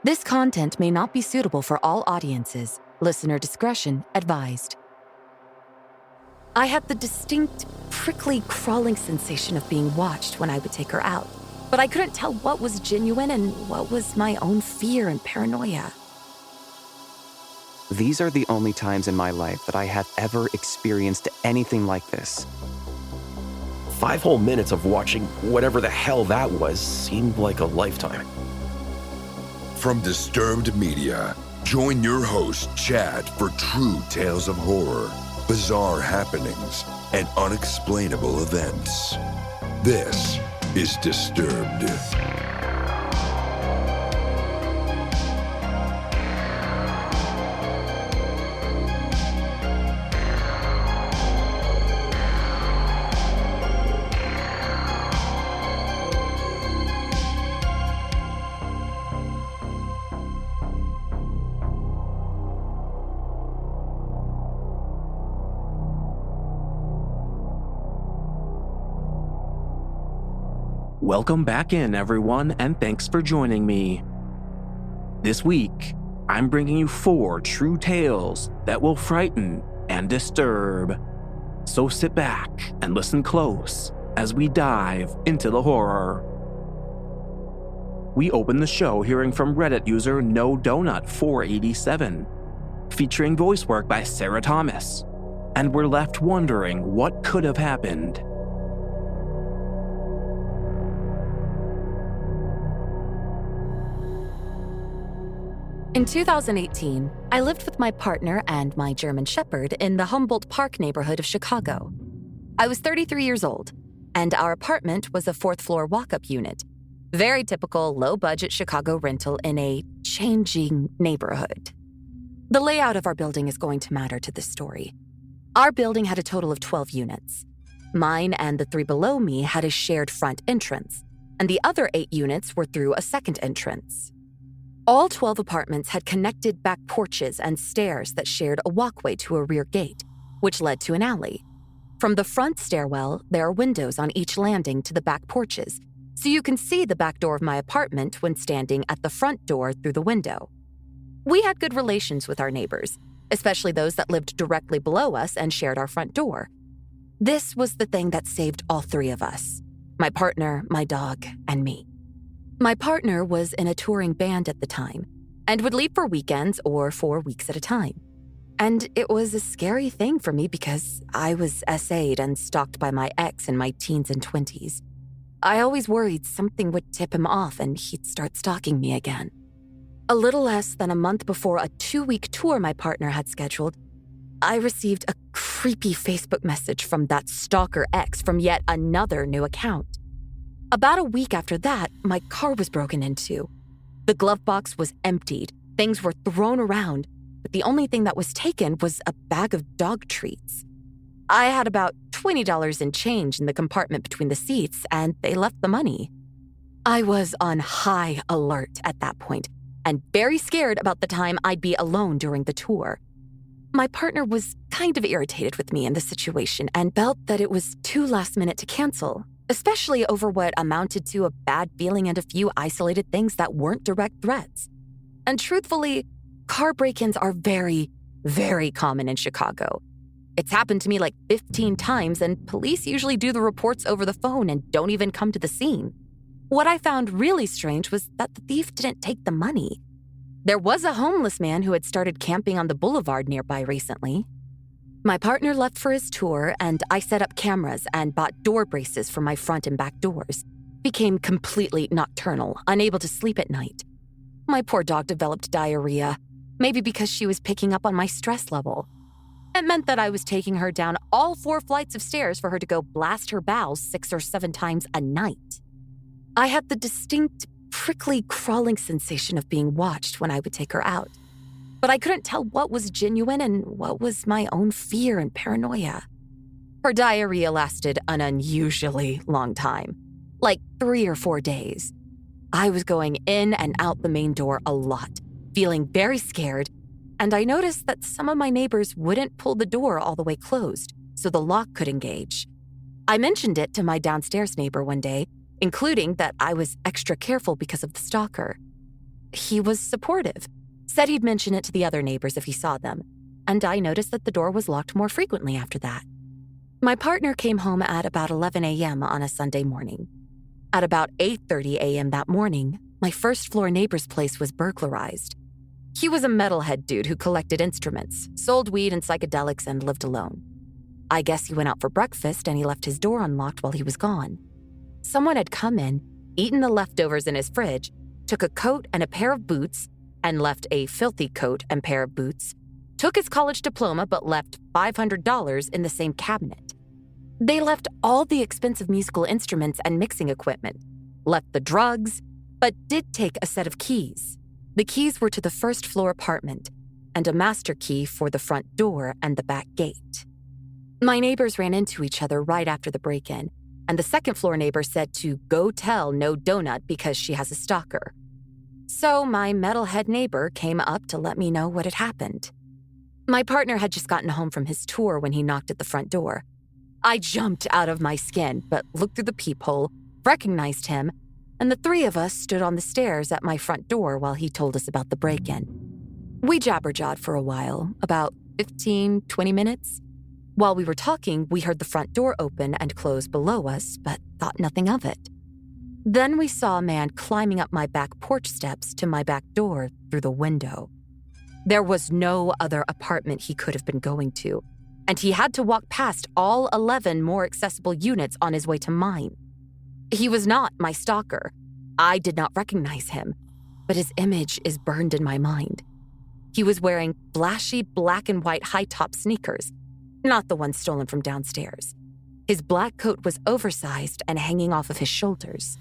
This content may not be suitable for all audiences. Listener discretion advised. I had the distinct, prickly, crawling sensation of being watched when I would take her out, but I couldn't tell what was genuine and what was my own fear and paranoia. These are the only times in my life that I have ever experienced anything like this. 5 whole minutes of watching whatever the hell that was seemed like a lifetime. From Disturbed Media, join your host, Chad, for true tales of horror, bizarre happenings, and unexplainable events. This is Disturbed. Welcome back in, everyone, and thanks for joining me. This week, I'm bringing you 4 true tales that will frighten and disturb. So sit back and listen close as we dive into the horror. We open the show hearing from Reddit user NoDonut487, featuring voice work by Sarah Thomas, and we're left wondering what could have happened. In 2018, I lived with my partner and my German Shepherd in the Humboldt Park neighborhood of Chicago. I was 33 years old, and our apartment was a 4th-floor walk-up unit. Very typical low-budget Chicago rental in a changing neighborhood. The layout of our building is going to matter to this story. Our building had a total of 12 units. Mine and the 3 below me had a shared front entrance, and the other 8 units were through a second entrance. All 12 apartments had connected back porches and stairs that shared a walkway to a rear gate, which led to an alley. From the front stairwell, there are windows on each landing to the back porches, so you can see the back door of my apartment when standing at the front door through the window. We had good relations with our neighbors, especially those that lived directly below us and shared our front door. This was the thing that saved all 3 of us: my partner, my dog, and me. My partner was in a touring band at the time and would leave for weekends or for weeks at a time. And it was a scary thing for me because I was SA'd and stalked by my ex in my teens and 20s. I always worried something would tip him off and he'd start stalking me again. A little less than a month before a 2-week tour my partner had scheduled, I received a creepy Facebook message from that stalker ex from yet another new account. About a week after that, my car was broken into. The glove box was emptied, things were thrown around, but the only thing that was taken was a bag of dog treats. I had about $20 in change in the compartment between the seats, and they left the money. I was on high alert at that point, and very scared about the time I'd be alone during the tour. My partner was kind of irritated with me in the situation and felt that it was too last minute to cancel, especially over what amounted to a bad feeling and a few isolated things that weren't direct threats. And truthfully, car break-ins are very, very common in Chicago. It's happened to me like 15 times, and police usually do the reports over the phone and don't even come to the scene. What I found really strange was that the thief didn't take the money. There was a homeless man who had started camping on the boulevard nearby recently. My partner left for his tour, and I set up cameras and bought door braces for my front and back doors. Became completely nocturnal, unable to sleep at night. My poor dog developed diarrhea, maybe because she was picking up on my stress level. It meant that I was taking her down all 4 flights of stairs for her to go blast her bowels 6 or 7 times a night. I had the distinct, prickly, crawling sensation of being watched when I would take her out, but I couldn't tell what was genuine and what was my own fear and paranoia. Her diarrhea lasted an unusually long time, like 3 or 4 days. I was going in and out the main door a lot, feeling very scared, and I noticed that some of my neighbors wouldn't pull the door all the way closed, so the lock could engage. I mentioned it to my downstairs neighbor one day, including that I was extra careful because of the stalker. He was supportive, said he'd mention it to the other neighbors if he saw them, and I noticed that the door was locked more frequently after that. My partner came home at about 11 a.m. on a Sunday morning. At about 8:30 a.m. that morning, my first-floor neighbor's place was burglarized. He was a metalhead dude who collected instruments, sold weed and psychedelics, and lived alone. I guess he went out for breakfast and he left his door unlocked while he was gone. Someone had come in, eaten the leftovers in his fridge, took a coat and a pair of boots, and left a filthy coat and pair of boots, took his college diploma but left $500 in the same cabinet. They left all the expensive musical instruments and mixing equipment, left the drugs, but did take a set of keys. The keys were to the first-floor apartment and a master key for the front door and the back gate. My neighbors ran into each other right after the break-in, and the second-floor neighbor said to go tell no donut because she has a stalker. So my metalhead neighbor came up to let me know what had happened. My partner had just gotten home from his tour when he knocked at the front door. I jumped out of my skin, but looked through the peephole, recognized him, and the three of us stood on the stairs at my front door while he told us about the break-in. We jabber-jawed for a while, about 15, 20 minutes. While we were talking, we heard the front door open and close below us, but thought nothing of it. Then we saw a man climbing up my back porch steps to my back door through the window. There was no other apartment he could have been going to, and he had to walk past all 11 more accessible units on his way to mine. He was not my stalker. I did not recognize him, but his image is burned in my mind. He was wearing flashy black and white high-top sneakers, not the ones stolen from downstairs. His black coat was oversized and hanging off of his shoulders.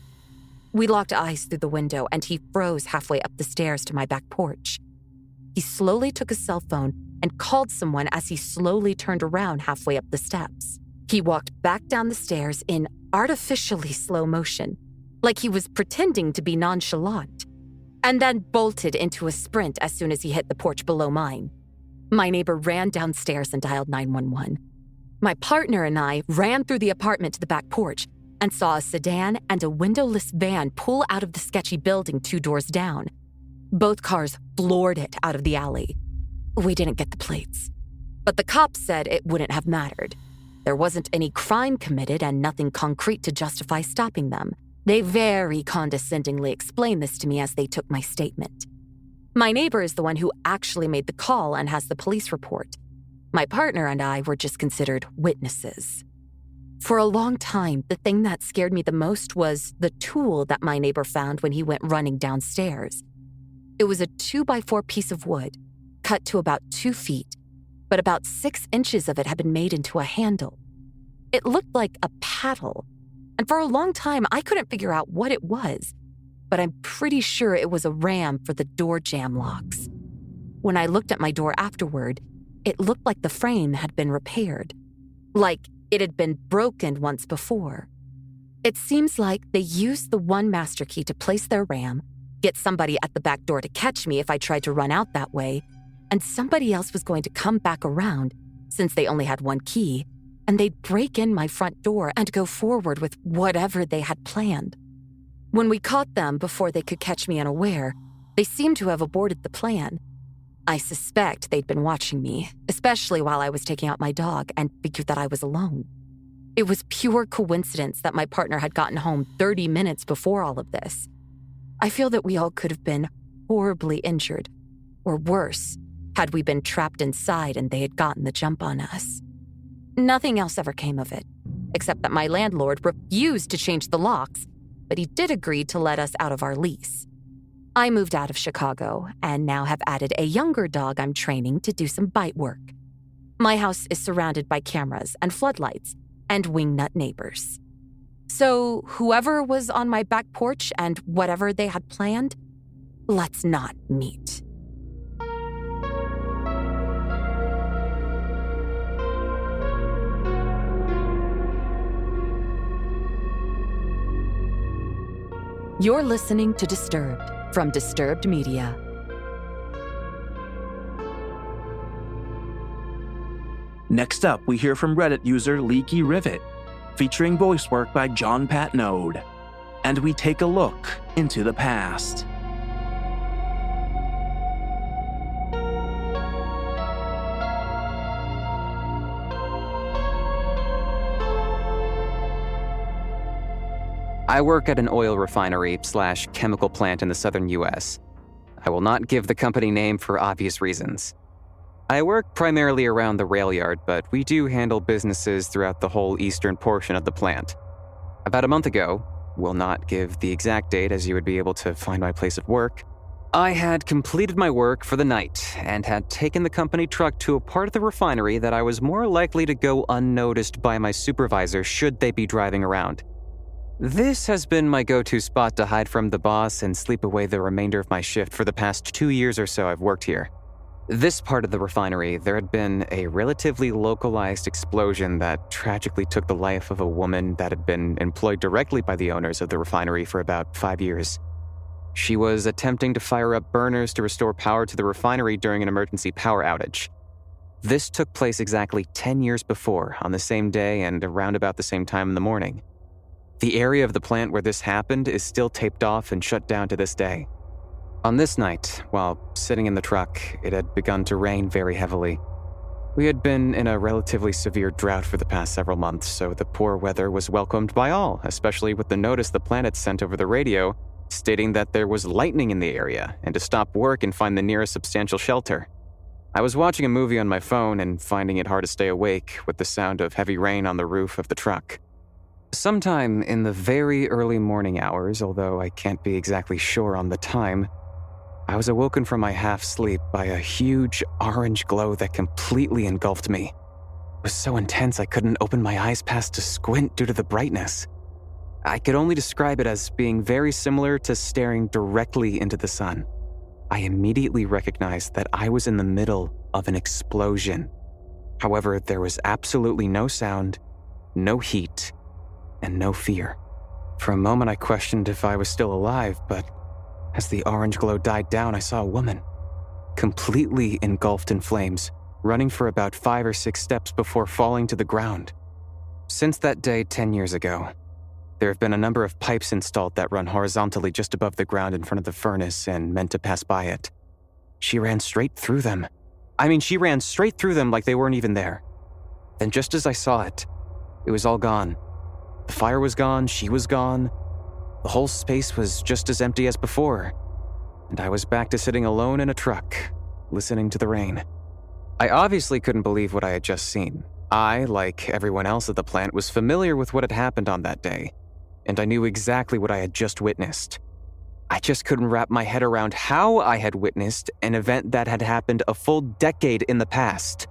We locked eyes through the window, and he froze halfway up the stairs to my back porch. He slowly took a cell phone and called someone as he slowly turned around halfway up the steps. He walked back down the stairs in artificially slow motion, like he was pretending to be nonchalant, and then bolted into a sprint as soon as he hit the porch below mine. My neighbor ran downstairs and dialed 911. My partner and I ran through the apartment to the back porch and saw a sedan and a windowless van pull out of the sketchy building 2 doors down. Both cars floored it out of the alley. We didn't get the plates, but the cops said it wouldn't have mattered. There wasn't any crime committed and nothing concrete to justify stopping them. They very condescendingly explained this to me as they took my statement. My neighbor is the one who actually made the call and has the police report. My partner and I were just considered witnesses. For a long time, the thing that scared me the most was the tool that my neighbor found when he went running downstairs. It was a 2x4 piece of wood, cut to about 2 feet, but about 6 inches of it had been made into a handle. It looked like a paddle, and for a long time I couldn't figure out what it was, but I'm pretty sure it was a ram for the door jamb locks. When I looked at my door afterward, it looked like the frame had been repaired, like it had been broken once before. It seems like they used the one master key to place their ram, get somebody at the back door to catch me if I tried to run out that way, and somebody else was going to come back around, since they only had one key, and they'd break in my front door and go forward with whatever they had planned. When we caught them before they could catch me unaware, they seemed to have aborted the plan. I suspect they'd been watching me, especially while I was taking out my dog, and figured that I was alone. It was pure coincidence that my partner had gotten home 30 minutes before all of this. I feel that we all could have been horribly injured, or worse, had we been trapped inside and they had gotten the jump on us. Nothing else ever came of it, except that my landlord refused to change the locks, but he did agree to let us out of our lease. I moved out of Chicago and now have added a younger dog I'm training to do some bite work. My house is surrounded by cameras and floodlights and wingnut neighbors. So whoever was on my back porch and whatever they had planned, let's not meet. You're listening to Disturbed from Disturbed Media. Next up, we hear from Reddit user Leaky Rivet, featuring voice work by John Patneaude, and we take a look into the past. I work at an oil refinery/chemical plant in the southern US. I will not give the company name for obvious reasons. I work primarily around the rail yard, but we do handle businesses throughout the whole eastern portion of the plant. About a month ago, will not give the exact date as you would be able to find my place of work, I had completed my work for the night and had taken the company truck to a part of the refinery that I was more likely to go unnoticed by my supervisor should they be driving around. This has been my go-to spot to hide from the boss and sleep away the remainder of my shift for the past 2 years or so I've worked here. This part of the refinery, there had been a relatively localized explosion that tragically took the life of a woman that had been employed directly by the owners of the refinery for about 5 years. She was attempting to fire up burners to restore power to the refinery during an emergency power outage. This took place exactly 10 years before, on the same day and around about the same time in the morning. The area of the plant where this happened is still taped off and shut down to this day. On this night, while sitting in the truck, it had begun to rain very heavily. We had been in a relatively severe drought for the past several months, so the poor weather was welcomed by all, especially with the notice the plant had sent over the radio stating that there was lightning in the area and to stop work and find the nearest substantial shelter. I was watching a movie on my phone and finding it hard to stay awake with the sound of heavy rain on the roof of the truck. Sometime in the very early morning hours, although I can't be exactly sure on the time, I was awoken from my half-sleep by a huge orange glow that completely engulfed me. It was so intense I couldn't open my eyes past to squint due to the brightness. I could only describe it as being very similar to staring directly into the sun. I immediately recognized that I was in the middle of an explosion. However, there was absolutely no sound, no heat, and no fear. For a moment I questioned if I was still alive, but as the orange glow died down, I saw a woman, completely engulfed in flames, running for about 5 or 6 steps before falling to the ground. Since that day 10 years ago, there have been a number of pipes installed that run horizontally just above the ground in front of the furnace and meant to pass by it. She ran straight through them. She ran straight through them like they weren't even there. Then just as I saw it, it was all gone. The fire was gone, she was gone. The whole space was just as empty as before, and I was back to sitting alone in a truck, listening to the rain. I obviously couldn't believe what I had just seen. I, like everyone else at the plant, was familiar with what had happened on that day, and I knew exactly what I had just witnessed. I just couldn't wrap my head around how I had witnessed an event that had happened a full decade in the past.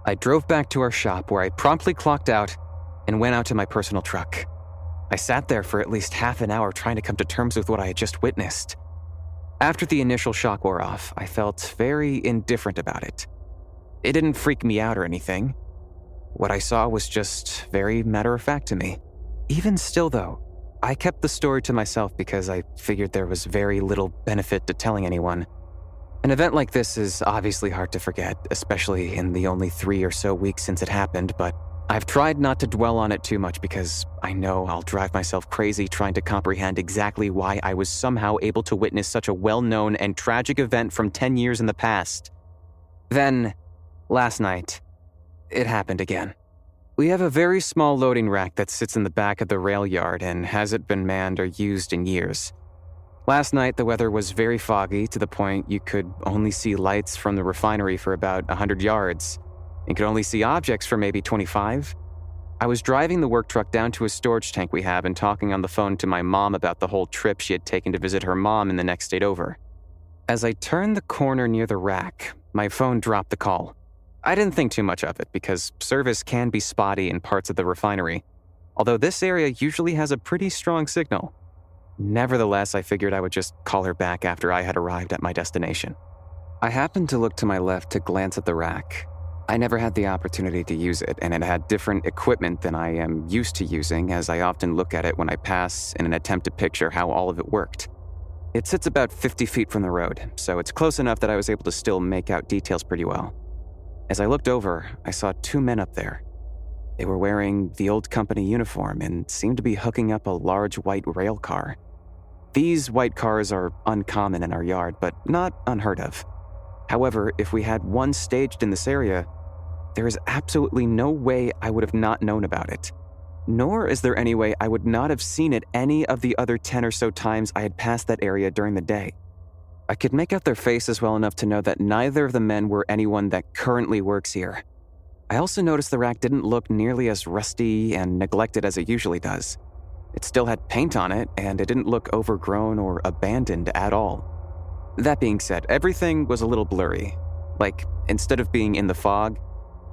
I drove back to our shop where I promptly clocked out and went out to my personal truck. I sat there for at least half an hour trying to come to terms with what I had just witnessed. After the initial shock wore off, I felt very indifferent about it. It didn't freak me out or anything. What I saw was just very matter-of-fact to me. Even still, though, I kept the story to myself because I figured there was very little benefit to telling anyone. An event like this is obviously hard to forget, especially in the only 3 or so weeks since it happened, but I've tried not to dwell on it too much because I know I'll drive myself crazy trying to comprehend exactly why I was somehow able to witness such a well-known and tragic event from 10 years in the past. Then, last night, it happened again. We have a very small loading rack that sits in the back of the rail yard and hasn't been manned or used in years. Last night, the weather was very foggy to the point you could only see lights from the refinery for about 100 yards and could only see objects for maybe 25. I was driving the work truck down to a storage tank we have and talking on the phone to my mom about the whole trip she had taken to visit her mom in the next state over. As I turned the corner near the rack, my phone dropped the call. I didn't think too much of it because service can be spotty in parts of the refinery, although this area usually has a pretty strong signal. Nevertheless, I figured I would just call her back after I had arrived at my destination. I happened to look to my left to glance at the rack. I never had the opportunity to use it, and it had different equipment than I am used to using, as I often look at it when I pass in an attempt to picture how all of it worked. It sits about 50 feet from the road, so it's close enough that I was able to still make out details pretty well. As I looked over, I saw 2 men up there. They were wearing the old company uniform and seemed to be hooking up a large white rail car. These white cars are uncommon in our yard, but not unheard of. However, if we had one staged in this area, there is absolutely no way I would have not known about it. Nor is there any way I would not have seen it any of the other 10 or so times I had passed that area during the day. I could make out their faces well enough to know that neither of the men were anyone that currently works here. I also noticed the rack didn't look nearly as rusty and neglected as it usually does. It still had paint on it, and it didn't look overgrown or abandoned at all. That being said, everything was a little blurry. Like, instead of being in the fog,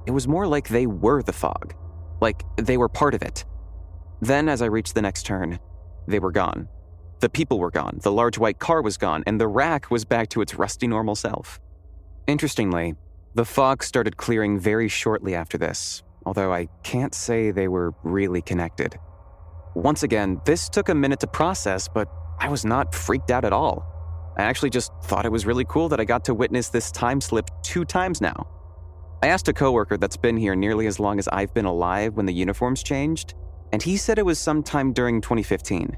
it was more like they were the fog. Like, they were part of it. Then, as I reached the next turn, they were gone. The people were gone, the large white car was gone, and the rack was back to its rusty normal self. Interestingly, the fog started clearing very shortly after this, although I can't say they were really connected. Once again, this took a minute to process, but I was not freaked out at all. I actually just thought it was really cool that I got to witness this time slip 2 times now. I asked a coworker that's been here nearly as long as I've been alive when the uniforms changed, and he said it was sometime during 2015.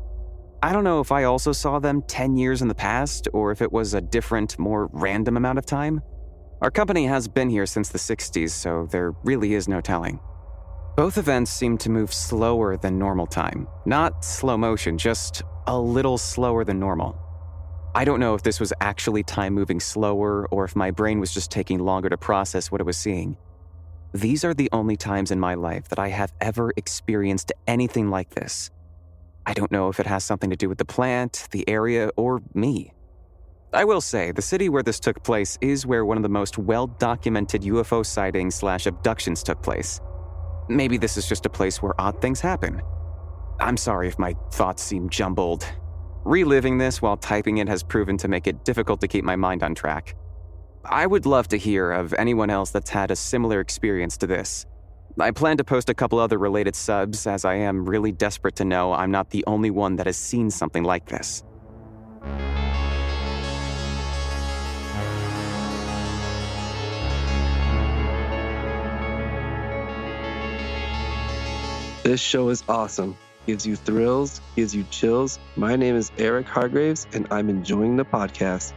I don't know if I also saw them 10 years in the past, or if it was a different, more random amount of time. Our company has been here since the 60s, so there really is no telling. Both events seem to move slower than normal time. Not slow motion, just a little slower than normal. I don't know if this was actually time moving slower or if my brain was just taking longer to process what it was seeing. These are the only times in my life that I have ever experienced anything like this. I don't know if it has something to do with the plant, the area, or me. I will say, the city where this took place is where one of the most well-documented UFO sightings/abductions took place. Maybe this is just a place where odd things happen. I'm sorry if my thoughts seem jumbled. Reliving this while typing it has proven to make it difficult to keep my mind on track. I would love to hear of anyone else that's had a similar experience to this. I plan to post a couple other related subs, as I am really desperate to know I'm not the only one that has seen something like this. This show is awesome. Gives you thrills, gives you chills. My name is Eric Hargraves, and I'm enjoying the podcast.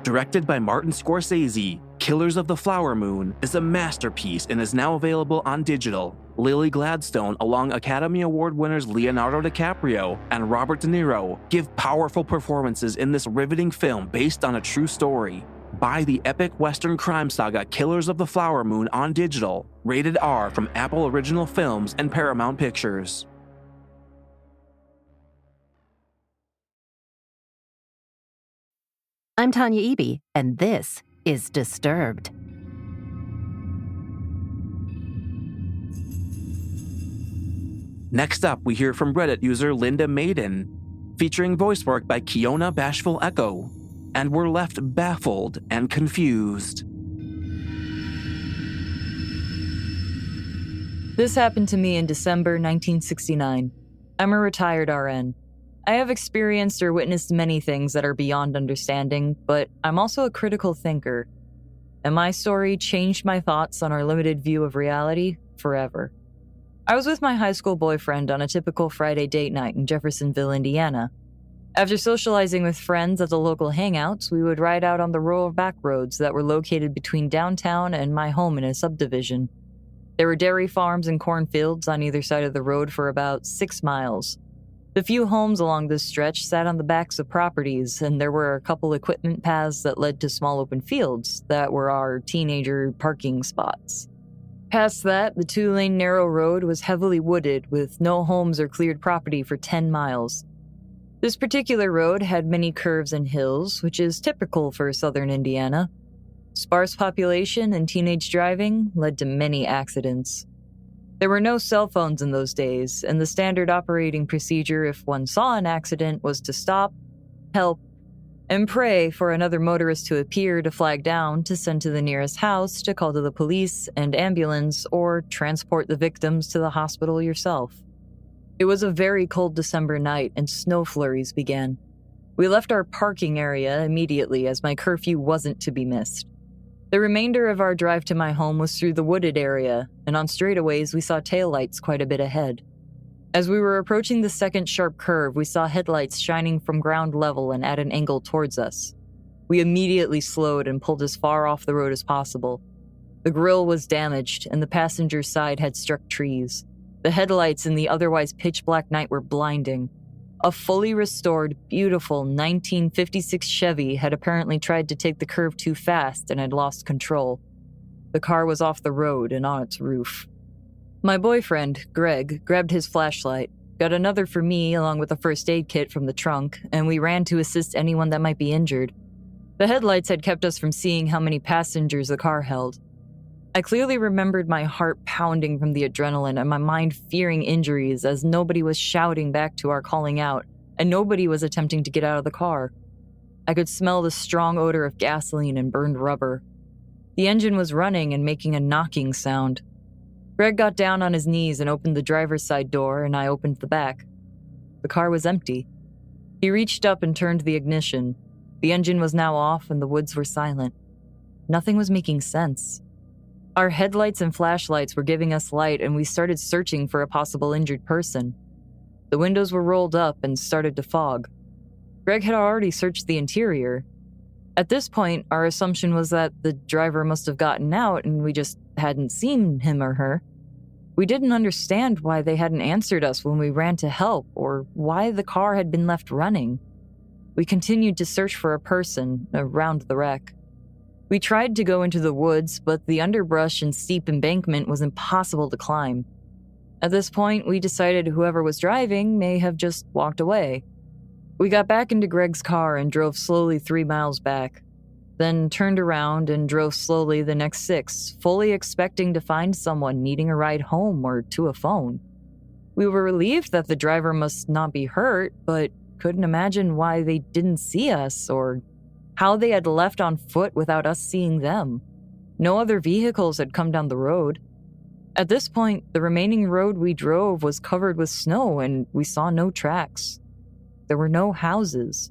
Directed by Martin Scorsese, Killers of the Flower Moon is a masterpiece and is now available on digital. Lily Gladstone, along Academy Award winners Leonardo DiCaprio and Robert De Niro, give powerful performances in this riveting film based on a true story. Buy the epic Western crime saga Killers of the Flower Moon on digital, rated R from Apple Original Films and Paramount Pictures. I'm Tanya Eby, and this is Disturbed. Next up, we hear from Reddit user Linda Maiden, featuring voice work by Keona Bashful Echo, and we're left baffled and confused. This happened to me in December 1969. I'm a retired RN. I have experienced or witnessed many things that are beyond understanding, but I'm also a critical thinker. And my story changed my thoughts on our limited view of reality forever. I was with my high school boyfriend on a typical Friday date night in Jeffersonville, Indiana. After socializing with friends at the local hangouts, we would ride out on the rural back roads that were located between downtown and my home in a subdivision. There were dairy farms and cornfields on either side of the road for about 6 miles. The few homes along this stretch sat on the backs of properties, and there were a couple equipment paths that led to small open fields that were our teenager parking spots. Past that, the 2-lane narrow road was heavily wooded with no homes or cleared property for 10 miles. This particular road had many curves and hills, which is typical for southern Indiana. Sparse population and teenage driving led to many accidents. There were no cell phones in those days, and the standard operating procedure if one saw an accident was to stop, help, and pray for another motorist to appear to flag down to send to the nearest house to call to the police and ambulance or transport the victims to the hospital yourself. It was a very cold December night and snow flurries began. We left our parking area immediately as my curfew wasn't to be missed. The remainder of our drive to my home was through the wooded area, and on straightaways we saw taillights quite a bit ahead. As we were approaching the second sharp curve, we saw headlights shining from ground level and at an angle towards us. We immediately slowed and pulled as far off the road as possible. The grille was damaged, and the passenger side had struck trees. The headlights in the otherwise pitch-black night were blinding. A fully restored, beautiful 1956 Chevy had apparently tried to take the curve too fast and had lost control. The car was off the road and on its roof. My boyfriend, Greg, grabbed his flashlight, got another for me along with a first aid kit from the trunk, and we ran to assist anyone that might be injured. The headlights had kept us from seeing how many passengers the car held. I clearly remembered my heart pounding from the adrenaline and my mind fearing injuries as nobody was shouting back to our calling out, and nobody was attempting to get out of the car. I could smell the strong odor of gasoline and burned rubber. The engine was running and making a knocking sound. Greg got down on his knees and opened the driver's side door, and I opened the back. The car was empty. He reached up and turned the ignition. The engine was now off and the woods were silent. Nothing was making sense. Our headlights and flashlights were giving us light, and we started searching for a possible injured person. The windows were rolled up and started to fog. Greg had already searched the interior. At this point, our assumption was that the driver must have gotten out and we just hadn't seen him or her. We didn't understand why they hadn't answered us when we ran to help or why the car had been left running. We continued to search for a person around the wreck. We tried to go into the woods, but the underbrush and steep embankment was impossible to climb. At this point, we decided whoever was driving may have just walked away. We got back into Greg's car and drove slowly 3 miles back, then turned around and drove slowly the next 6, fully expecting to find someone needing a ride home or to a phone. We were relieved that the driver must not be hurt, but couldn't imagine why they didn't see us or how they had left on foot without us seeing them. No other vehicles had come down the road. At this point, the remaining road we drove was covered with snow and we saw no tracks. There were no houses.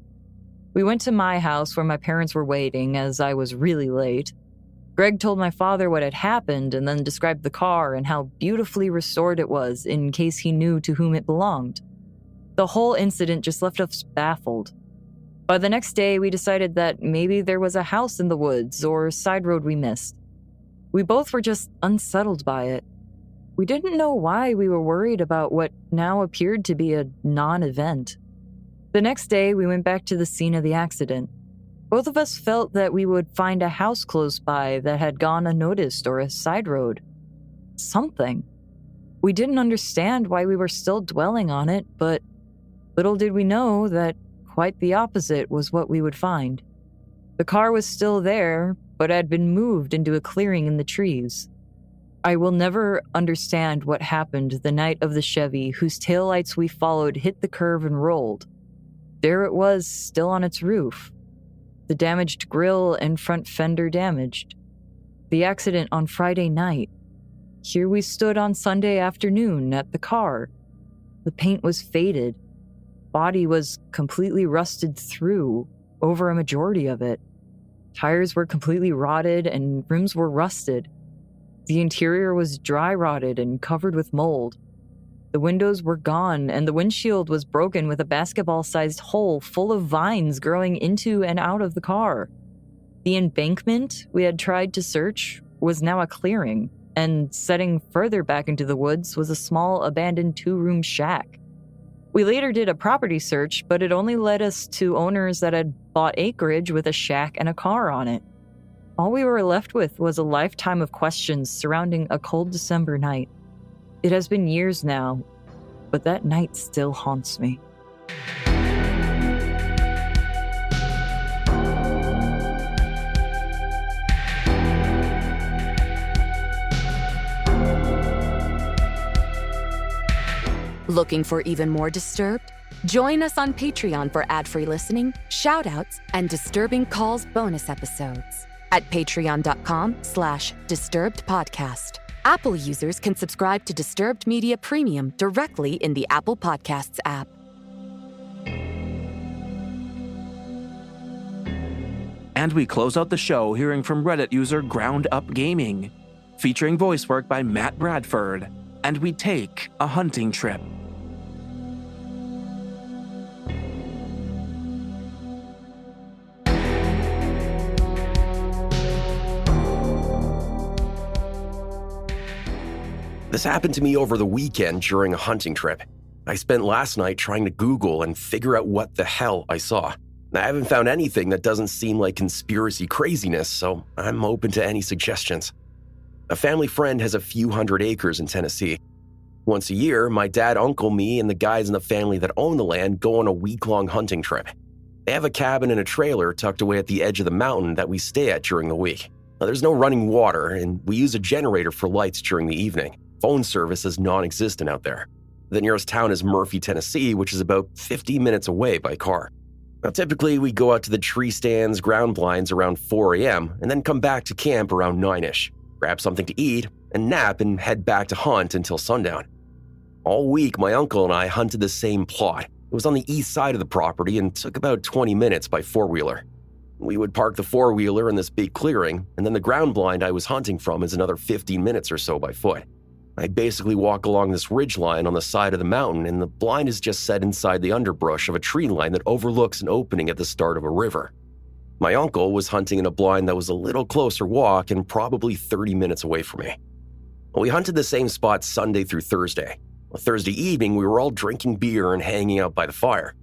We went to my house where my parents were waiting as I was really late. Greg told my father what had happened and then described the car and how beautifully restored it was in case he knew to whom it belonged. The whole incident just left us baffled. By the next day, we decided that maybe there was a house in the woods or a side road we missed. We both were just unsettled by it. We didn't know why we were worried about what now appeared to be a non-event. The next day, we went back to the scene of the accident. Both of us felt that we would find a house close by that had gone unnoticed or a side road. Something. We didn't understand why we were still dwelling on it, but little did we know that quite the opposite was what we would find. The car was still there, but had been moved into a clearing in the trees. I will never understand what happened the night of the Chevy whose taillights we followed hit the curve and rolled. There it was, still on its roof. The damaged grille and front fender damaged. The accident on Friday night. Here we stood on Sunday afternoon at the car. The paint was faded. Body was completely rusted through, over a majority of it. Tires were completely rotted and rims were rusted. The interior was dry rotted and covered with mold. The windows were gone and the windshield was broken with a basketball-sized hole full of vines growing into and out of the car. The embankment we had tried to search was now a clearing, and setting further back into the woods was a small abandoned 2-room shack. We later did a property search, but it only led us to owners that had bought acreage with a shack and a car on it. All we were left with was a lifetime of questions surrounding a cold December night. It has been years now, but that night still haunts me. Looking for even more Disturbed? Join us on Patreon for ad-free listening, shout-outs, and Disturbing Calls bonus episodes at patreon.com/disturbedpodcast. Apple users can subscribe to Disturbed Media Premium directly in the Apple Podcasts app. And we close out the show hearing from Reddit user Ground Up Gaming, featuring voice work by Matt Bradford, and we take a hunting trip. This happened to me over the weekend during a hunting trip. I spent last night trying to Google and figure out what the hell I saw. I haven't found anything that doesn't seem like conspiracy craziness, so I'm open to any suggestions. A family friend has a few hundred acres in Tennessee. Once a year, my dad, uncle, me, and the guys in the family that own the land go on a week-long hunting trip. They have a cabin and a trailer tucked away at the edge of the mountain that we stay at during the week. Now, there's no running water, and we use a generator for lights during the evening. Phone service is non-existent out there. The nearest town is Murphy, Tennessee, which is about 50 minutes away by car. Now, typically, we go out to the tree stands, ground blinds around 4 a.m., and then come back to camp around 9-ish, grab something to eat, and nap and head back to hunt until sundown. All week, my uncle and I hunted the same plot. It was on the east side of the property and took about 20 minutes by four-wheeler. We would park the four-wheeler in this big clearing, and then the ground blind I was hunting from is another 15 minutes or so by foot. I basically walk along this ridge line on the side of the mountain, and the blind is just set inside the underbrush of a tree line that overlooks an opening at the start of a river. My uncle was hunting in a blind that was a little closer walk and probably 30 minutes away from me. We hunted the same spot Sunday through Thursday. Thursday evening, we were all drinking beer and hanging out by the fire.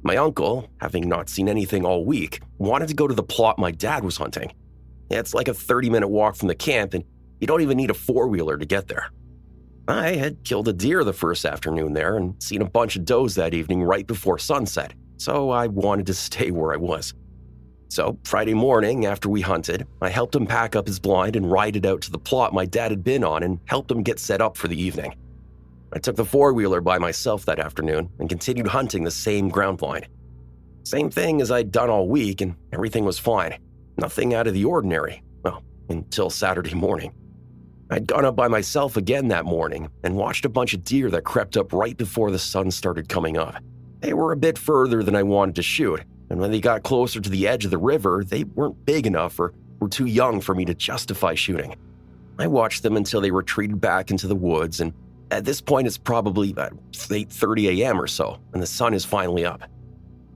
My uncle, having not seen anything all week, wanted to go to the plot my dad was hunting. It's like a 30-minute walk from the camp, and you don't even need a four-wheeler to get there. I had killed a deer the first afternoon there and seen a bunch of does that evening right before sunset, so I wanted to stay where I was. So Friday morning, after we hunted, I helped him pack up his blind and ride it out to the plot my dad had been on and helped him get set up for the evening. I took the four-wheeler by myself that afternoon and continued hunting the same ground blind. Same thing as I'd done all week, and everything was fine. Nothing out of the ordinary, well, until Saturday morning. I'd gone up by myself again that morning and watched a bunch of deer that crept up right before the sun started coming up. They were a bit further than I wanted to shoot, and when they got closer to the edge of the river, they weren't big enough or were too young for me to justify shooting. I watched them until they retreated back into the woods, and at this point it's probably about 8:30 a.m. or so, and the sun is finally up.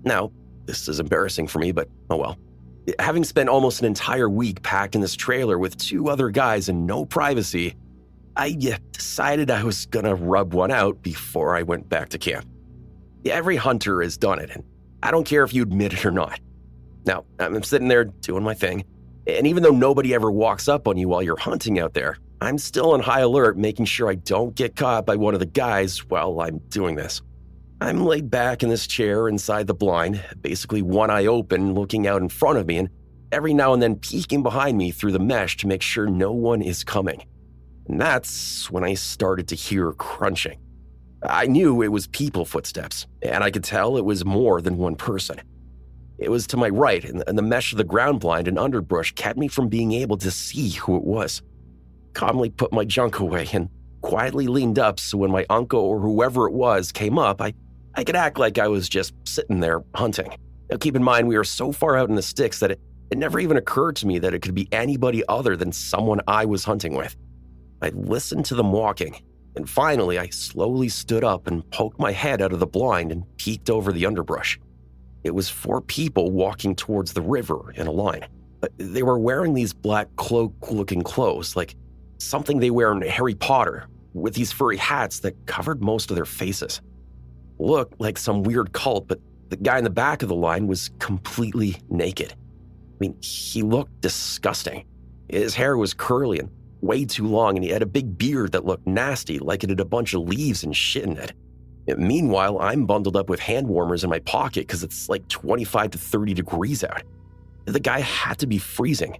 Now, this is embarrassing for me, but oh well. Having spent almost an entire week packed in this trailer with two other guys and no privacy, I decided I was gonna rub one out before I went back to camp. Every hunter has done it, and I don't care if you admit it or not. Now, I'm sitting there doing my thing, and even though nobody ever walks up on you while you're hunting out there, I'm still on high alert making sure I don't get caught by one of the guys while I'm doing this. I'm laid back in this chair inside the blind, basically one eye open looking out in front of me and every now and then peeking behind me through the mesh to make sure no one is coming. And that's when I started to hear crunching. I knew it was people footsteps, and I could tell it was more than one person. It was to my right, and the mesh of the ground blind and underbrush kept me from being able to see who it was. Calmly put my junk away and quietly leaned up so when my uncle or whoever it was came up, I could act like I was just sitting there hunting. Now keep in mind we are so far out in the sticks that it never even occurred to me that it could be anybody other than someone I was hunting with. I listened to them walking, and finally I slowly stood up and poked my head out of the blind and peeked over the underbrush. It was 4 people walking towards the river in a line. They were wearing these black cloak-looking clothes, like something they wear in Harry Potter, with these furry hats that covered most of their faces. Looked like some weird cult, but the guy in the back of the line was completely naked. I mean, he looked disgusting. His hair was curly and way too long, and he had a big beard that looked nasty, like it had a bunch of leaves and shit in it. Meanwhile, I'm bundled up with hand warmers in my pocket because it's like 25 to 30 degrees out. The guy had to be freezing.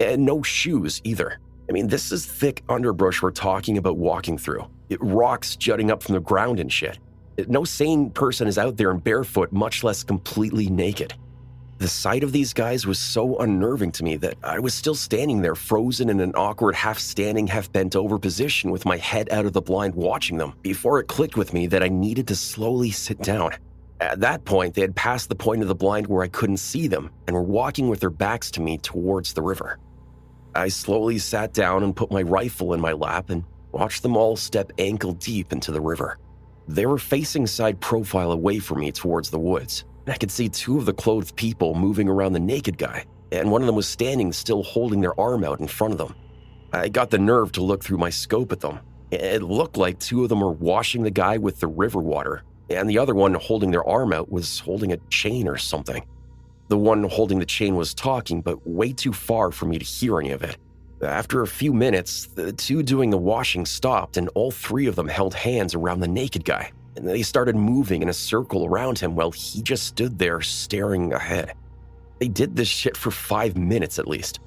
And no shoes either. I mean, this is thick underbrush we're talking about walking through. Rocks jutting up from the ground and shit. No sane person is out there in barefoot, much less completely naked. The sight of these guys was so unnerving to me that I was still standing there frozen in an awkward half-standing, half-bent-over position with my head out of the blind watching them before it clicked with me that I needed to slowly sit down. At that point, they had passed the point of the blind where I couldn't see them and were walking with their backs to me towards the river. I slowly sat down and put my rifle in my lap and watched them all step ankle-deep into the river. They were facing side profile away from me towards the woods. I could see 2 of the clothed people moving around the naked guy, and one of them was standing still holding their arm out in front of them. I got the nerve to look through my scope at them, It looked like two of them were washing the guy with the river water, and the other one holding their arm out was holding a chain or something. The one holding the chain was talking, but way too far for me to hear any of it. After a few minutes, the two doing the washing stopped, and all three of them held hands around the naked guy, and they started moving in a circle around him while he just stood there staring ahead. They did this shit for 5 minutes at least.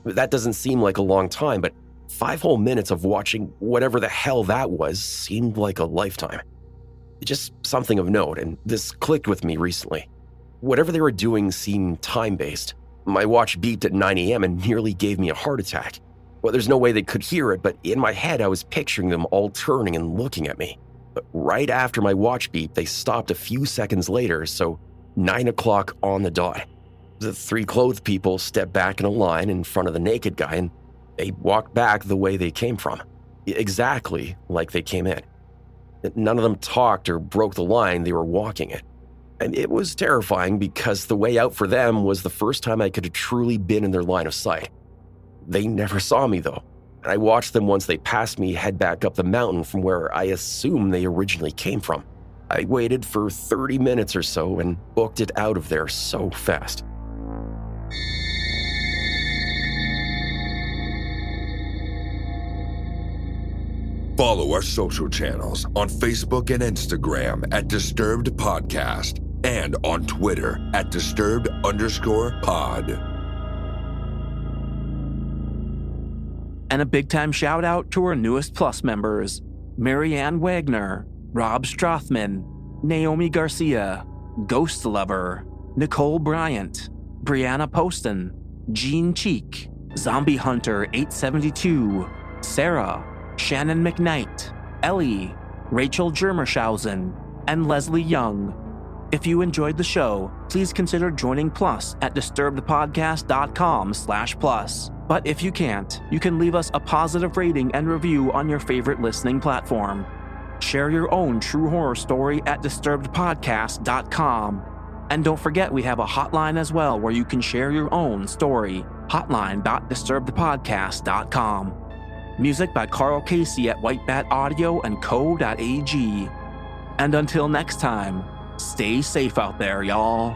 That doesn't seem like a long time, but 5 whole minutes of watching whatever the hell that was seemed like a lifetime. Just something of note, and this clicked with me recently. Whatever they were doing seemed time-based. My watch beeped at 9 a.m. and nearly gave me a heart attack. Well, there's no way they could hear it, but in my head I was picturing them all turning and looking at me. But right after my watch beeped, they stopped a few seconds later, so 9 o'clock on the dot. The 3 clothed people stepped back in a line in front of the naked guy, and they walked back the way they came from. Exactly like they came in. None of them talked or broke the line they were walking it. And it was terrifying because the way out for them was the first time I could have truly been in their line of sight. They never saw me though, and I watched them once they passed me head back up the mountain from where I assume they originally came from. I waited for 30 minutes or so and booked it out of there so fast. Follow our social channels on Facebook and Instagram at Disturbed Podcast and on Twitter at Disturbed_pod. And a big time shout out to our newest Plus members, Marianne Wagner, Rob Strothman, Naomi Garcia, Ghost Lover, Nicole Bryant, Brianna Poston, Jean Cheek, Zombie Hunter 872, Sarah, Shannon McKnight, Ellie, Rachel Germershausen, and Leslie Young. If you enjoyed the show, please consider joining Plus at disturbedpodcast.com/plus. But if you can't, you can leave us a positive rating and review on your favorite listening platform. Share your own true horror story at disturbedpodcast.com. And don't forget we have a hotline as well where you can share your own story. Hotline.disturbedpodcast.com. Music by Carl Casey at Whitebat Audio and Co.ag. And until next time, stay safe out there, y'all.